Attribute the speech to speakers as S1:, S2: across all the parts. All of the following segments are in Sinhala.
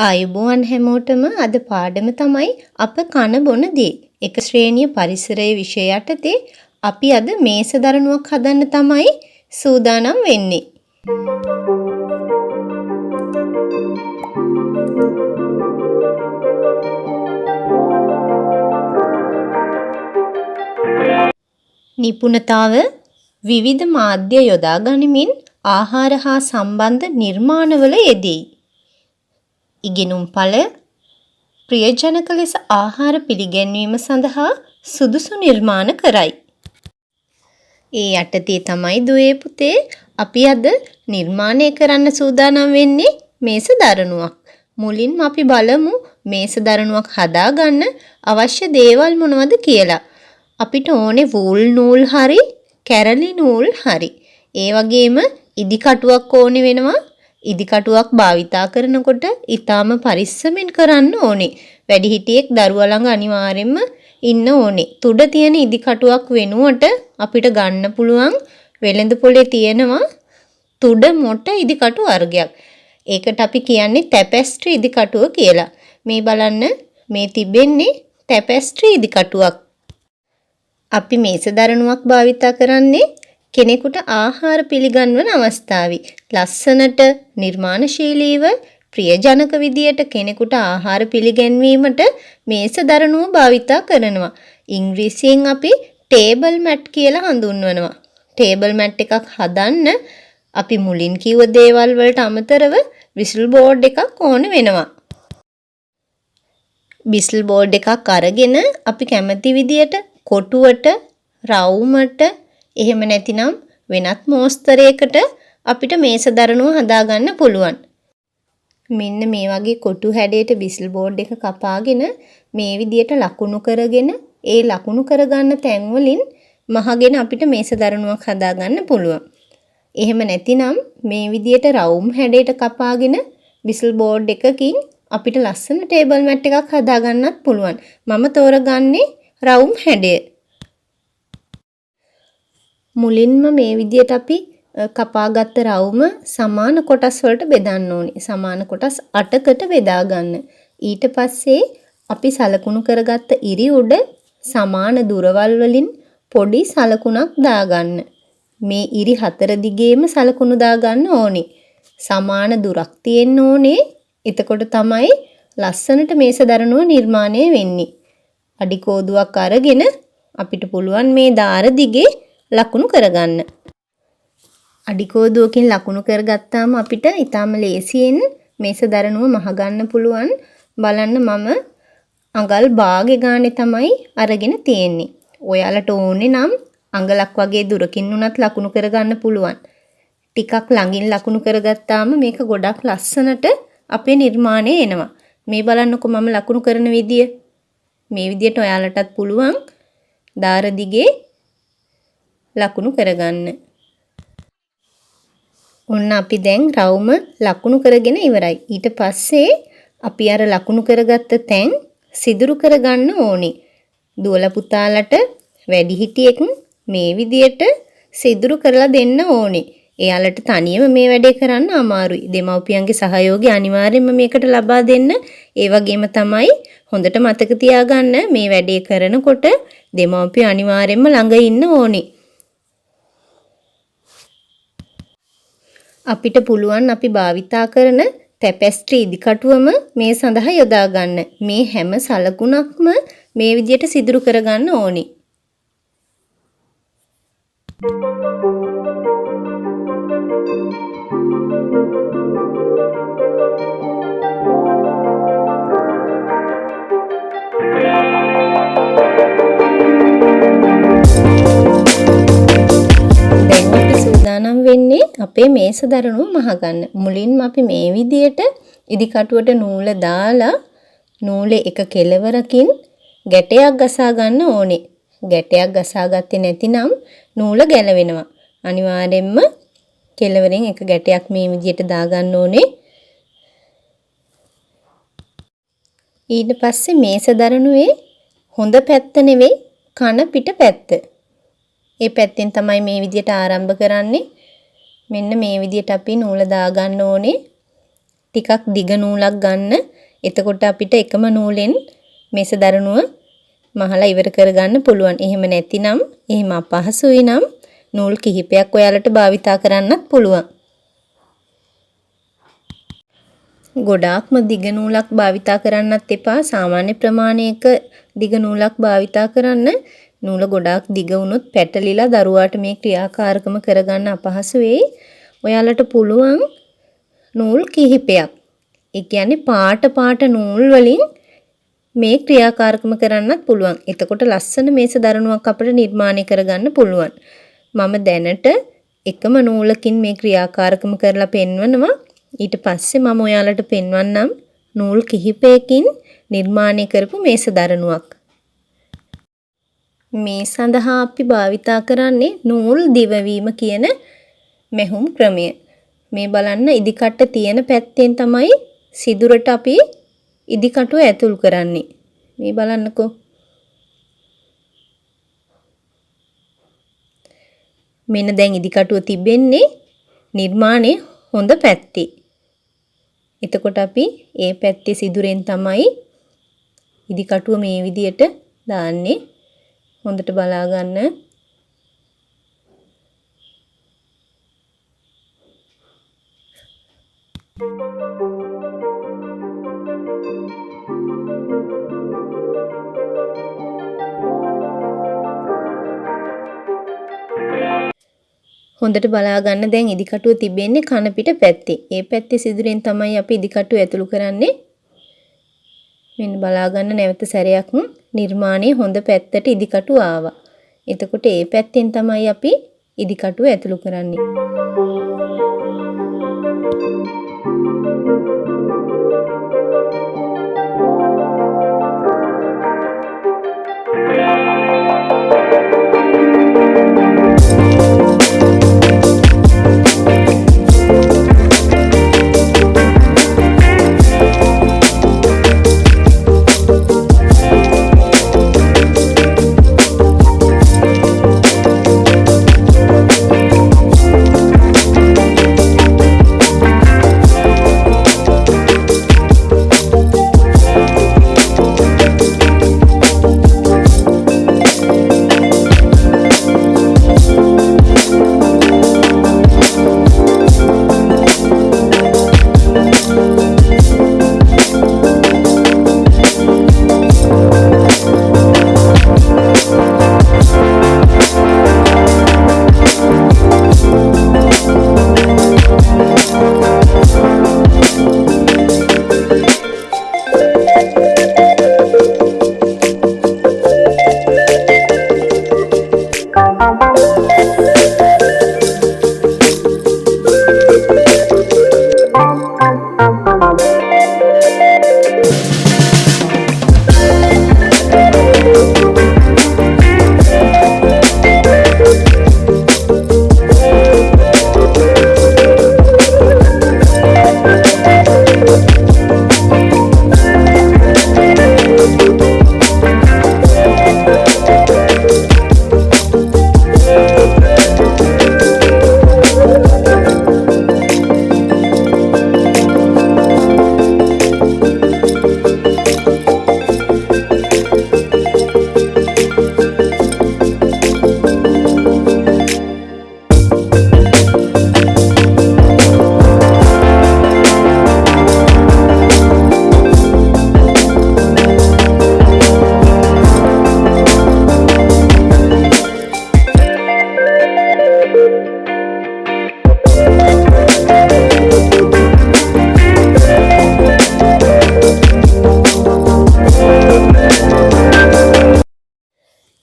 S1: ආයුබෝවන් හැමෝටම අද පාඩම තමයි අප කන බොන දේ. එක ශ්‍රේණිය පරිසරයේ විෂය යටතේ අපි අද මේස දරණුවක් හදන්න තමයි සූදානම් වෙන්නේ. නිපුණතාව විවිධ මාධ්‍ය යොදා ගනිමින් ආහාර හා සම්බන්ධ නිර්මාණවල යෙදී. ඉගෙනුම් ඵල ප්‍රියජනක ලෙස ආහාර පිළිගැන්වීම සඳහා සුදුසු නිර්මාණ කරයි. ඒ යටතේ තමයි දුවේ පුතේ අපි අද නිර්මාණය කරන්න සූදානම් වෙන්නේ මේස දරණුවක්. මුලින්ම අපි බලමු මේස දරණුවක් හදාගන්න අවශ්‍ය දේවල් මොනවද කියලා. අපිට ඕනේ වූල් නූල් හරි කැරලි නූල් හරි. ඒ වගේම ඉදි කටුවක් ඕනේ වෙනවා. ඉදි කටුවක් භාවිතා කරනකොට ඊටාම පරිස්සමෙන් කරන්න ඕනේ. වැඩිහිටියෙක් දරුවා ළඟ අනිවාර්යෙන්ම ඉන්න ඕනේ. තුඩ තියෙන ඉදි කටුවක් වෙනුවට අපිට ගන්න පුළුවන් වෙළඳ පොලේ තියෙනවා තුඩ මොට ඉදි කටු වර්ගයක්. ඒකට අපි කියන්නේ ටැපෙස්ට්‍රි ඉදි කටුව කියලා. මේ බලන්න මේ තිබෙන්නේ ටැපෙස්ට්‍රි ඉදි කටුවක්. අපි මේස දරණුවක් භාවිතා කරන්නේ කෙනෙකුට ආහාර පිළිගන්වන අවස්ථාවේ ලස්සනට නිර්මාණශීලීව ප්‍රියජනක විදියට කෙනෙකුට ආහාර පිළිගැන්වීමට මේස දරණුව භාවිතා කරනවා. ඉංග්‍රීසියෙන් අපි ටේබල් මැට් කියලා හඳුන්වනවා. ටේබල් මැට් එකක් හදන්න අපි මුලින් කිව්ව දේවල් වලට අමතරව විසල් බෝඩ් එකක් ඕන වෙනවා. විසල් බෝඩ් එකක් අරගෙන අපි කැමති විදියට කොටුවට, රවුමට එහෙම නැතිනම් වෙනත් මෝස්තරයකට අපිට මේස දරණුව හදාගන්න පුළුවන්. මෙන්න මේ වගේ කොටු හැඩයට විසල් බෝඩ් එක කපාගෙන මේ විදියට ලකුණු කරගෙන ඒ ලකුණු කරගන්න තැන් වලින් මහගෙන අපිට මේස දරණුවක් හදාගන්න පුළුවන්. එහෙම නැතිනම් මේ විදියට රවුම් හැඩයට කපාගෙන විසල් බෝඩ් එකකින් අපිට ලස්සන ටේබල් මැට් එකක් හදාගන්නත් පුළුවන්. මම තෝරගන්නේ රවුම් හැඩය. මුලින්ම මේ විදියට අපි කපාගත්ත රවුම සමාන කොටස් වලට බෙදන්න ඕනේ. සමාන කොටස් 8කට බෙදා ගන්න. ඊට පස්සේ අපි සලකුණු කරගත්ත ඉරි උඩ සමාන දුරවල් වලින් පොඩි සලකුණක් දාගන්න. මේ ඉරි 4 දිගේම සලකුණු දාගන්න ඕනේ. සමාන දුරක් තියෙන්න ඕනේ. එතකොට තමයි ලස්සනට මේස දරණුව නිර්මාණය වෙන්නේ. අඩි කෝදුවක් අරගෙන අපිට පුළුවන් මේ දාර දිගේ ලකුණු කරගන්න. අඩි කෝදුවකින් ලකුණු කරගත්තාම අපිට ඊටාම ලේසියෙන් මේස දරණුව මහගන්න පුළුවන්. බලන්න මම අඟල් භාගෙ ගානේ තමයි අරගෙන තියෙන්නේ. ඔයාලට ඕනේ නම් අඟලක් වගේ දුරකින් උනත් ලකුණු කරගන්න පුළුවන්. ටිකක් ළඟින් ලකුණු කරගත්තාම මේක ගොඩක් ලස්සනට අපේ නිර්මාණය එනවා. මේ බලන්නකො මම ලකුණු කරන විදිය. මේ විදියට ඔයාලටත් පුළුවන් දාර දිගේ ලකුණු කරගන්න. ඔන්න අපි දැන් රවුම ලකුණු කරගෙන ඉවරයි. ඊට පස්සේ අපි අර ලකුණු කරගත්ත තැන් සිදුරු කරගන්න ඕනේ. දුවලා පුතාලට වැඩිහිටියෙක් මේ විදියට සිදුරු කරලා දෙන්න ඕනේ. එයාලට තනියම මේ වැඩේ කරන්න අමාරුයි. දෙමව්පියන්ගේ සහයෝගය අනිවාර්යයෙන්ම මේකට ලබා දෙන්න. ඒ වගේම තමයි හොඳට මතක තියාගන්න මේ වැඩේ කරනකොට දෙමව්පිය අනිවාර්යයෙන්ම ළඟ ඉන්න ඕනේ. අපිට පුළුවන් අපි භාවිතා කරන ටැපෙස්ට්‍රි ඉදිකටුවම මේ සඳහා යොදා ගන්න. මේ හැම සලකුණක්ම මේ විදියට සිදුරු කරගන්න ඕනේ. සූදානම් වෙන්නේ අපේ මේස දරණුව මහගන්න. මුලින්ම අපි මේ විදියට ඉදි කටුවට නූල දාලා නූලේ එක කෙළවරකින් ගැටයක් ගසා ගන්න ඕනේ. ගැටයක් ගසා ගත්තේ නැතිනම් නූල ගැලවෙනවා. අනිවාර්යෙන්ම කෙළවරෙන් එක ගැටයක් මේ විදියට දාගන්න ඕනේ. ඊට පස්සේ මේස දරණුවේ හොඳ පැත්ත නෙවෙයි කන පිට පැත්ත. ඒ පැත්තෙන් තමයි මේ විදියට ආරම්භ කරන්නේ. මෙන්න මේ විදියට අපි නූල දාගන්න ඕනේ. ටිකක් දිග නූලක් ගන්න. එතකොට අපිට එකම නූලෙන් මේස දරනුව මහලා ඉවර කරගන්න පුළුවන්. එහෙම නැතිනම් එහෙම අපහසුයි නම් නූල් කිහිපයක් ඔයාලට භාවිතා කරන්නත් පුළුවන්. ගොඩාක්ම දිග නූලක් භාවිතා කරන්නත් එපා. සාමාන්‍ය ප්‍රමාණයක දිග නූලක් භාවිතා කරන්න. නූල ගොඩාක් දිග වුණොත් පැටලිලා දරුවාට මේ ක්‍රියාකාරකම කරගන්න අපහසු වෙයි. ඔයාලට පුළුවන් නූල් කිහිපයක්. ඒ කියන්නේ පාට නූල් වලින් මේ ක්‍රියාකාරකම කරන්නත් පුළුවන්. එතකොට ලස්සන මේස දරනුවක් අපිට නිර්මාණය කරගන්න පුළුවන්. මම දැනට එකම නූලකින් මේ ක්‍රියාකාරකම කරලා පෙන්වනවා. ඊට පස්සේ මම ඔයාලට පෙන්වන්නම් නූල් කිහිපයකින් නිර්මාණය කරපු මේස දරනුවක්. මේ සඳහා අපි භාවිතා කරන්නේ නූල් දිවවීම කියන මෙහුම් ක්‍රමය. මේ බලන්න ඉදිකට්ට තියෙන පැත්තෙන් තමයි සිදුරට අපි ඉදිකටුව ඇතුල් කරන්නේ. මේ බලන්නකෝ. මෙන්න දැන් ඉදිකටුව තිබෙන්නේ නිර්මාණය හොඳ පැත්තේ. එතකොට අපි ඒ පැත්තේ සිදුරෙන් තමයි ඉදිකටුව මේ විදියට දාන්නේ. හොඳට බලා ගන්න. හොඳට බලා ගන්න. දැන් ඉදිකටුව තිබෙන්නේ කන පිට පැත්තේ. ඒ පැත්තේ සිදුරෙන් තමයි අපි ඉදිකටුව ඇතුළු කරන්නේ. මෙන්න බලා ගන්න නැවත සැරයක් නිර්මාණයේ හොඳ පැත්තට ඉදිකටුව ආවා. එතකොට ඒ පැත්තෙන් තමයි අපි ඉදිකටුව ඇතුළු කරන්නේ.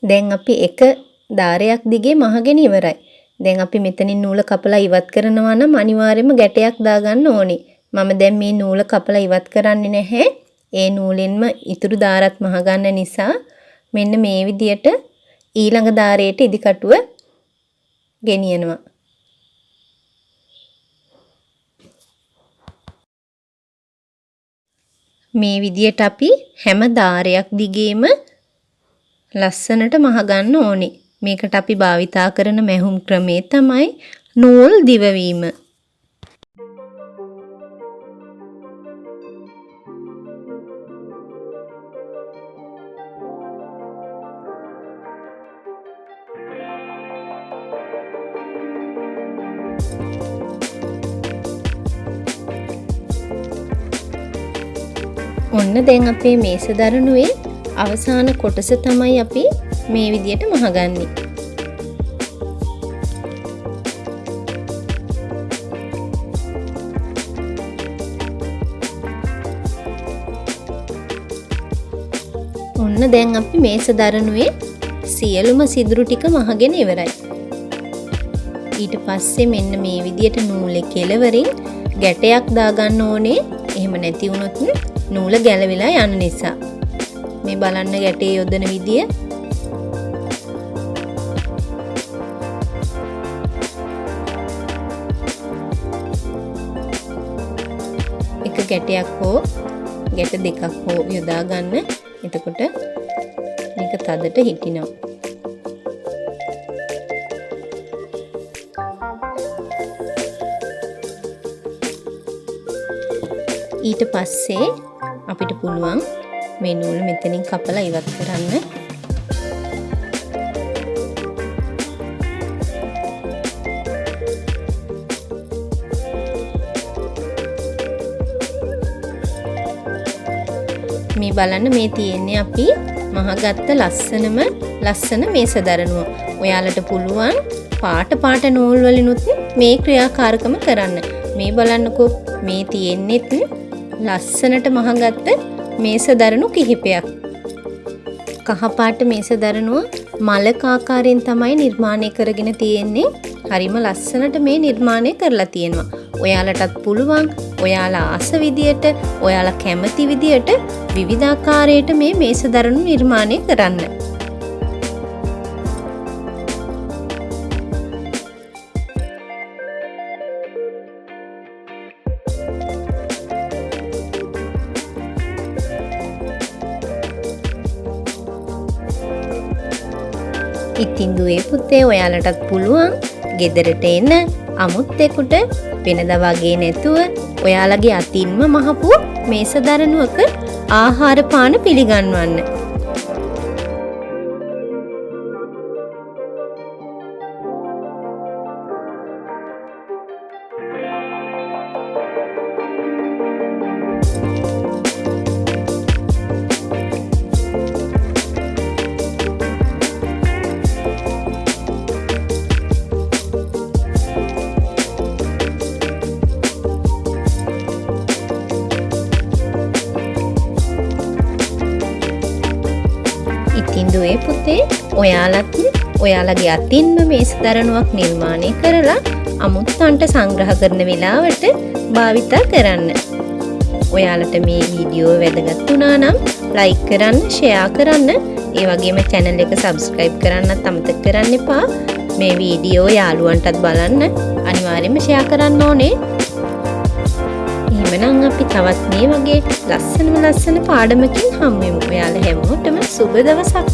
S1: දැන් අපි එක දාරයක් දිගේ මහගෙන ඉවරයි. දැන් අපි මෙතනින් නූල කපලා ඉවත් කරනවා නම් අනිවාර්යයෙන්ම ගැටයක් දාගන්න ඕනේ. මම දැන් මේ නූල කපලා ඉවත් කරන්නේ නැහැ. ඒ නූලෙන්ම ඉතුරු දාරත් මහගන්න නිසා මෙන්න මේ විදියට ඊළඟ දාරයට ඉදිකටුව ගෙනියනවා. මේ විදියට අපි හැම දාරයක් දිගේම ලස්සනට මහගන්න ඕනේ. මේකට අපි භාවිතා කරන මැහුම් ක්‍රමය තමයි නූල් දිවවීම. ඔන්න දැන් අපේ මේස දරනුවේ අවසාන කොටස තමයි අපි මේ විදියට මහගන්නේ. ඔන්න දැන් අපි මේස දරනුවේ සියලුම සිදුරු ටික මහගෙන ඉවරයි. ඊට පස්සේ මෙන්න මේ විදියට නූලේ කෙළවරින් ගැටයක් දාගන්න ඕනේ. එහෙම නැති වුණොත් නූල ගැලවිලා යන නිසා. මේ බලන්න ගැටේ යොදන විදිය. එක ගැටයක් හෝ ගැට දෙකක් හෝ යොදා ගන්න. එතකොට මේක තදට හිටිනවා. ඊට පස්සේ අපිට පුළුවන් මේ නූල මෙතනින් කපලා ඉවත් කරන්න. මේ බලන්න මේ තියෙන්නේ අපි මහගත්ත ලස්සන මේස දරනුව. ඔයාලට පුළුවන් පාට නූල් වලිනුත් මේ ක්‍රියාකාරකම කරන්න. මේ බලන්නකෝ මේ තියෙන්නේත් ලස්සනට මහගත්ත මේස දරනු කිහිපයක්. කහපාට මේස දරනුව මලක ආකාරයෙන් තමයි නිර්මාණය කරගෙන තියෙන්නේ. හරිම ලස්සනට මේ නිර්මාණය කරලා තියෙනවා. ඔයාලටත් පුළුවන් ඔයාලා ආස විදියට, ඔයාලා කැමති විදියට විවිධාකාරයට මේ මේස දරනු නිර්මාණය කරන්න. ඉතින් දුවේ පුතේ ඔයාලටත් පුළුවන් ගෙදරට එන අමුත්තෙකුට වෙනදා වගේ නැතුව ඔයාලගේ අතින්ම මහපු මේස දරනුවක ආහාර පාන පිළිගන්වන්න. ඉතින් දුවේ පුතේ ඔයාලත් ඔයාලගේ අතින්ම මේස දරනුවක් නිර්මාණය කරලා අමුත්තන්ට සංග්‍රහ කරන වෙලාවට භාවිතා කරන්න. ඔයාලට මේ වීඩියෝ වැදගත් වුණා නම් ලයික් කරන්න, ෂෙයා කරන්න, ඒ වගේම channel එක subscribe කරන්නත් අමතක කරන්න එපා. මේ වීඩියෝ යාළුවන්ටත් බලන්න අනිවාර්යයෙන්ම ෂෙයා කරන්න ඕනේ. එහෙමනම් අපි තවත් මේ වගේ ලස්සන පාඩමකින් හමු වෙමු. ඔයාලා හැමෝටම සුබ දවසක්.